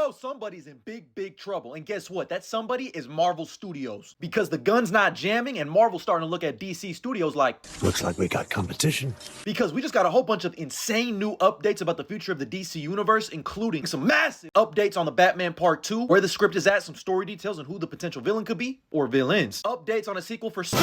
Oh, somebody's in big trouble. And guess what? That somebody is Marvel Studios. Because the gun's not jamming and Marvel's starting to look at DC Studios like, looks like we got competition. Because we just got a whole bunch of insane new updates about the future of the DC Universe, including some massive updates on the Batman Part 2, where the script is at, some story details on who the potential villain could be, or villains. Updates on a sequel for Soon.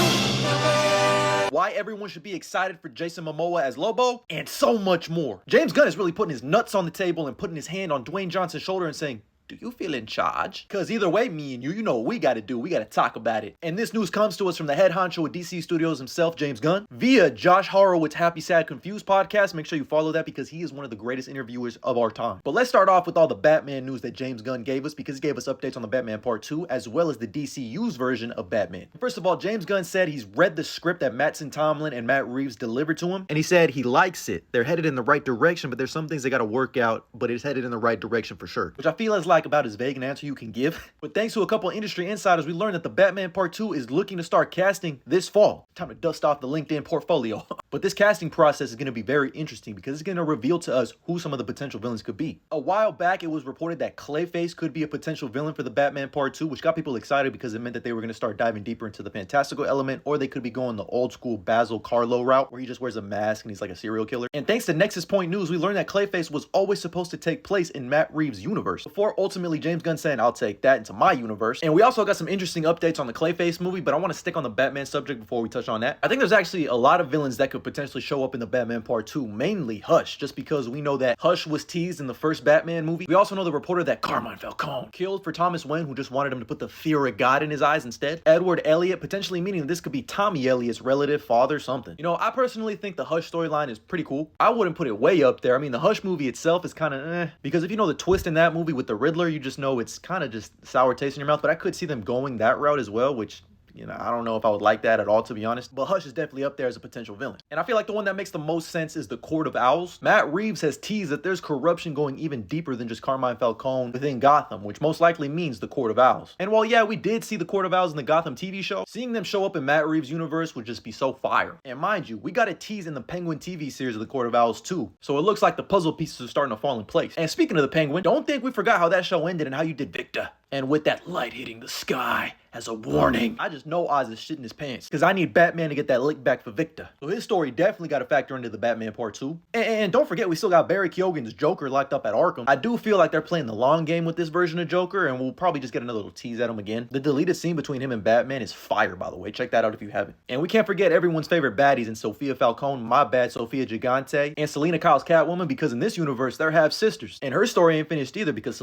Why everyone should be excited for Jason Momoa as Lobo, and so much more. James Gunn is really putting his nuts on the table and putting his hand on Dwayne Johnson's shoulder and saying, do you feel in charge? Because either way, me and you know what we gotta do. We gotta talk about it. And this news comes to us from the head honcho at DC Studios himself, James Gunn, via Josh Horowitz' Happy Sad Confused podcast. Make sure you follow that because he is one of the greatest interviewers of our time. But let's start off with all the Batman news that James Gunn gave us, because he gave us updates on the Batman Part 2 as well as the DCU's version of Batman. First of all, James Gunn said he's read the script that Mattson Tomlin and Matt Reeves delivered to him, and he said he likes it. They're headed in the right direction, but there's some things they gotta work out, but it's headed in the right direction for sure. Which I feel is like about as vague an answer you can give. But thanks to a couple industry insiders, we learned that the Batman Part 2 is looking to start casting this fall. Time to dust off the LinkedIn portfolio. But this casting process is going to be very interesting because it's going to reveal to us who some of the potential villains could be. A while back, it was reported that Clayface could be a potential villain for the Batman Part 2, which got people excited because it meant that they were going to start diving deeper into the fantastical element, or they could be going the old school Basil Karlo route, where he just wears a mask and he's like a serial killer. And thanks to Nexus Point News, we learned that Clayface was always supposed to take place in Matt Reeves' universe, before ultimately James Gunn saying, I'll take that into my universe. And we also got some interesting updates on the Clayface movie, but I want to stick on the Batman subject before we touch on that. I think there's actually a lot of villains that could potentially show up in the Batman Part 2, mainly Hush, just because we know that Hush was teased in the first Batman movie. We also know the reporter that Carmine Falcone killed for Thomas Wayne, who just wanted him to put the fear of God in his eyes instead. Edward Elliot, potentially meaning this could be Tommy Elliott's relative, father, something. You know, I personally think the Hush storyline is pretty cool. I wouldn't put it way up there. I mean, the Hush movie itself is kind of because if you know the twist in that movie with the Riddler, you just know it's kind of just sour taste in your mouth. But I could see them going that route as well, which, you know, I don't know if I would like that at all, to be honest. But Hush is definitely up there as a potential villain. And I feel like the one that makes the most sense is the Court of Owls. Matt Reeves has teased that there's corruption going even deeper than just Carmine Falcone within Gotham, which most likely means the Court of Owls. And while, yeah, we did see the Court of Owls in the Gotham TV show, seeing them show up in Matt Reeves' universe would just be so fire. And mind you, we got a tease in the Penguin TV series of the Court of Owls too. So it looks like the puzzle pieces are starting to fall in place. And speaking of the Penguin, don't think we forgot how that show ended and how you did Victor. And with that light hitting the sky as a warning, I just know Oz is shitting his pants because I need Batman to get that lick back for Victor. So his story definitely got to factor into the Batman Part 2. And don't forget, we still got Barry Keoghan's Joker locked up at Arkham. I do feel like they're playing the long game with this version of Joker, and we'll probably just get another little tease at him again. The deleted scene between him and Batman is fire, by the way. Check that out if you haven't. And we can't forget everyone's favorite baddies in Sophia Falcone, my bad, Sophia Gigante, and Selena Kyle's Catwoman, because in this universe, they're half sisters. And her story ain't finished either because